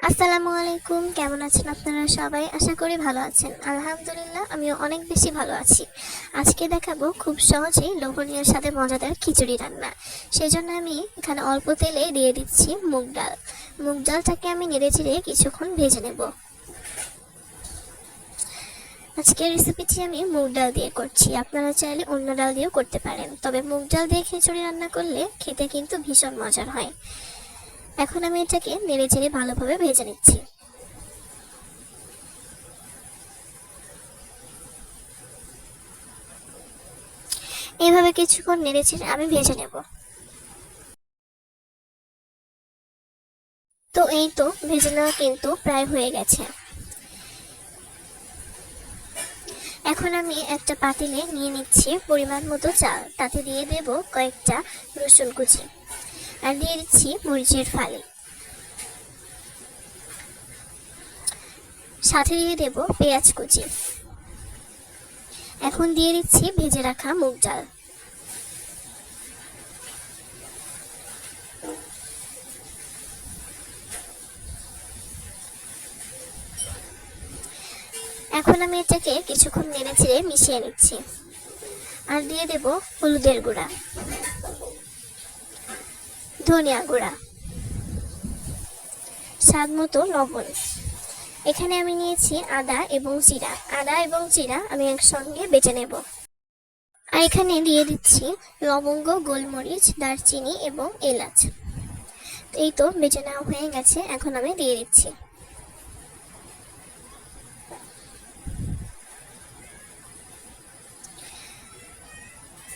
আসসালামু আলাইকুম। কেমন আছেন আপনারা সবাই? আশা করি ভালো আছেন। আলহামদুলিল্লাহ, আমিও অনেক বেশি ভালো আছি। আজকে দেখাবো খুব সহজেই লোভনীয় সাথে মজাদার খিচুড়ি রান্না। সেজন্য আমি এখানে অল্প তেলে দিয়ে দিচ্ছি মুগ ডাল। মুগ ডালটাকে আমি নেড়েচেড়ে কিছুক্ষণ ভেজে নেব। আজকের রেসিপিটি আমি মুগ ডাল দিয়ে করছি। আপনারা চাইলে অন্য ডাল দিয়েও করতে পারেন, তবে মুগ ডাল দিয়ে খিচুড়ি রান্না করলে খেতে কিন্তু ভীষণ মজার হয়। এখন আমি এটাকে নেড়েচেড়ে ভালোভাবে ভেজে নিচ্ছি। এইভাবে কিছুক্ষণ নেড়েচেড়ে আমি ভেজে নেব। তো এই তো ভেজে নেওয়া কিন্তু প্রায় হয়ে গেছে। এখন আমি একটা পাতিলে নিয়ে নিচ্ছি পরিমাণ মতো চাল, তাতে দিয়ে দেব কয়েকটা রসুন কুচি আর দিয়ে দিচ্ছি মরিচের ফালি, সাথে দিয়ে দেব পেঁয়াজ কুচি। এখন দিয়ে দিচ্ছি ভেজে রাখা মুগ ডাল। এখন আমি এটাকে কিছুক্ষণ নেড়েচেড়ে মিশিয়ে নিচ্ছি আর দিয়ে দেব হলুদের গুঁড়া, ধনিয়া গুঁড়া, স্বাদ মতো লবণ। এখানে আমি নিয়েছি আদা এবং জিরা আমি একসঙ্গে বেটে নেব। আর এখানে দিয়ে দিচ্ছি লবঙ্গ, গোলমরিচ, দারচিনি এবং এলাচ। এই তো বেটে নেওয়া হয়ে গেছে, এখন আমি দিয়ে দিচ্ছি।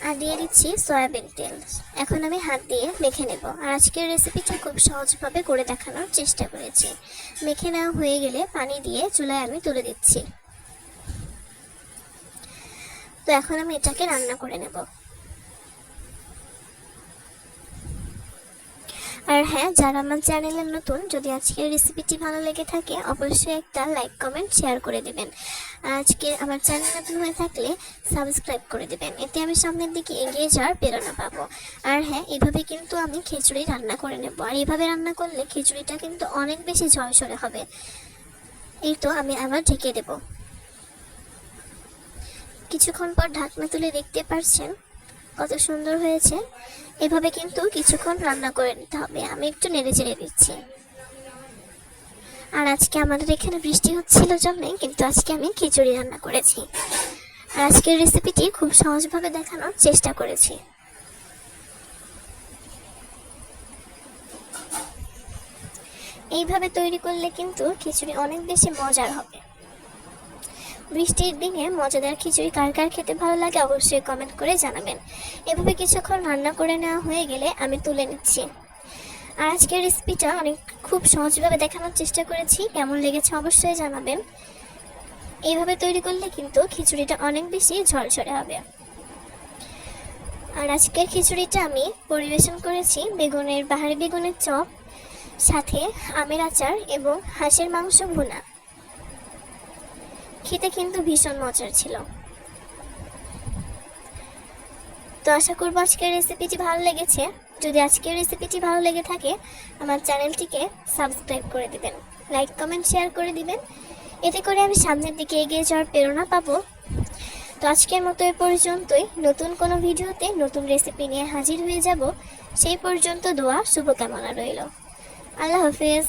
আর দিয়ে দিচ্ছি সয়াবিন তেল। এখন আমি হাত দিয়ে মেখে নেব। আর আজকের রেসিপিটা খুব সহজভাবে করে দেখানোর চেষ্টা করেছি। মেখে নেওয়া হয়ে গেলে পানি দিয়ে চুলায় আমি তুলে দিচ্ছি। তো এখন আমি এটাকে রান্না করে নেব। আর হ্যাঁ, যারা আমার চ্যানেলের নতুন, যদি আজকের রেসিপিটি ভালো লেগে থাকে অবশ্যই একটা লাইক, কমেন্ট, শেয়ার করে দেবেন। আর আজকে আমার চ্যানেল নতুন হয়ে থাকলে সাবস্ক্রাইব করে দেবেন, এতে আমি সামনের দিকে এগিয়ে যাওয়ার প্রেরণা পাবো। আর হ্যাঁ, এভাবে কিন্তু আমি খিচুড়ি রান্না করে নেব। আর এইভাবে রান্না করলে খিচুড়িটা কিন্তু অনেক বেশি ঝরঝরে হবে। এই তো আমি আবার ঢেকে দেব। কিছুক্ষণ পর ঢাকনা তুলে দেখতে পাচ্ছেন কত সুন্দর হয়েছে। এভাবে কিন্তু কিছুক্ষণ রান্না করে নিতে হবে। আমি একটু নেড়ে চেড়ে দিচ্ছি। আর আজকে আমাদের এখানে বৃষ্টি হচ্ছিল জন্যই কিন্তু আজকে আমি খিচুড়ি রান্না করেছি। আর আজকের রেসিপিটি খুব সহজভাবে দেখানোর চেষ্টা করেছি। এইভাবে তৈরি করলে কিন্তু খিচুড়ি অনেক বেশি মজার হবে। বৃষ্টির দিনে মজাদার খিচুড়ি কার কার খেতে ভালো লাগে অবশ্যই কমেন্ট করে জানাবেন। এভাবে কিছুক্ষণ রান্না করে নেওয়া হয়ে গেলে আমি তুলে নিচ্ছি। আর আজকের রেসিপিটা খুব সহজভাবে দেখানোর চেষ্টা করেছি। কেমন লেগেছে অবশ্যই জানাবেন। এইভাবে তৈরি করলে কিন্তু খিচুড়িটা অনেক বেশি ঝরঝরে হবে। আর আজকের খিচুড়িটা আমি পরিবেশন করেছি বাহারি বেগুনের চপ, সাথে আমের আচার এবং হাঁসের মাংস ভুনা। খেতে কিন্তু ভীষণ মজার ছিল। তো আশা করবো আজকের রেসিপিটি ভালো লেগেছে। যদি আজকের রেসিপিটি ভালো লেগে থাকে আমার চ্যানেলটিকে সাবস্ক্রাইব করে দিবেন, লাইক, কমেন্ট, শেয়ার করে দিবেন, এতে করে আমি সামনের দিকে এগিয়ে যাওয়ার প্রেরণা পাবো। তো আজকের মতো এ পর্যন্তই। নতুন কোনো ভিডিওতে নতুন রেসিপি নিয়ে হাজির হয়ে যাব। সেই পর্যন্ত দোয়া শুভকামনা রইল। আল্লাহ হাফেজ।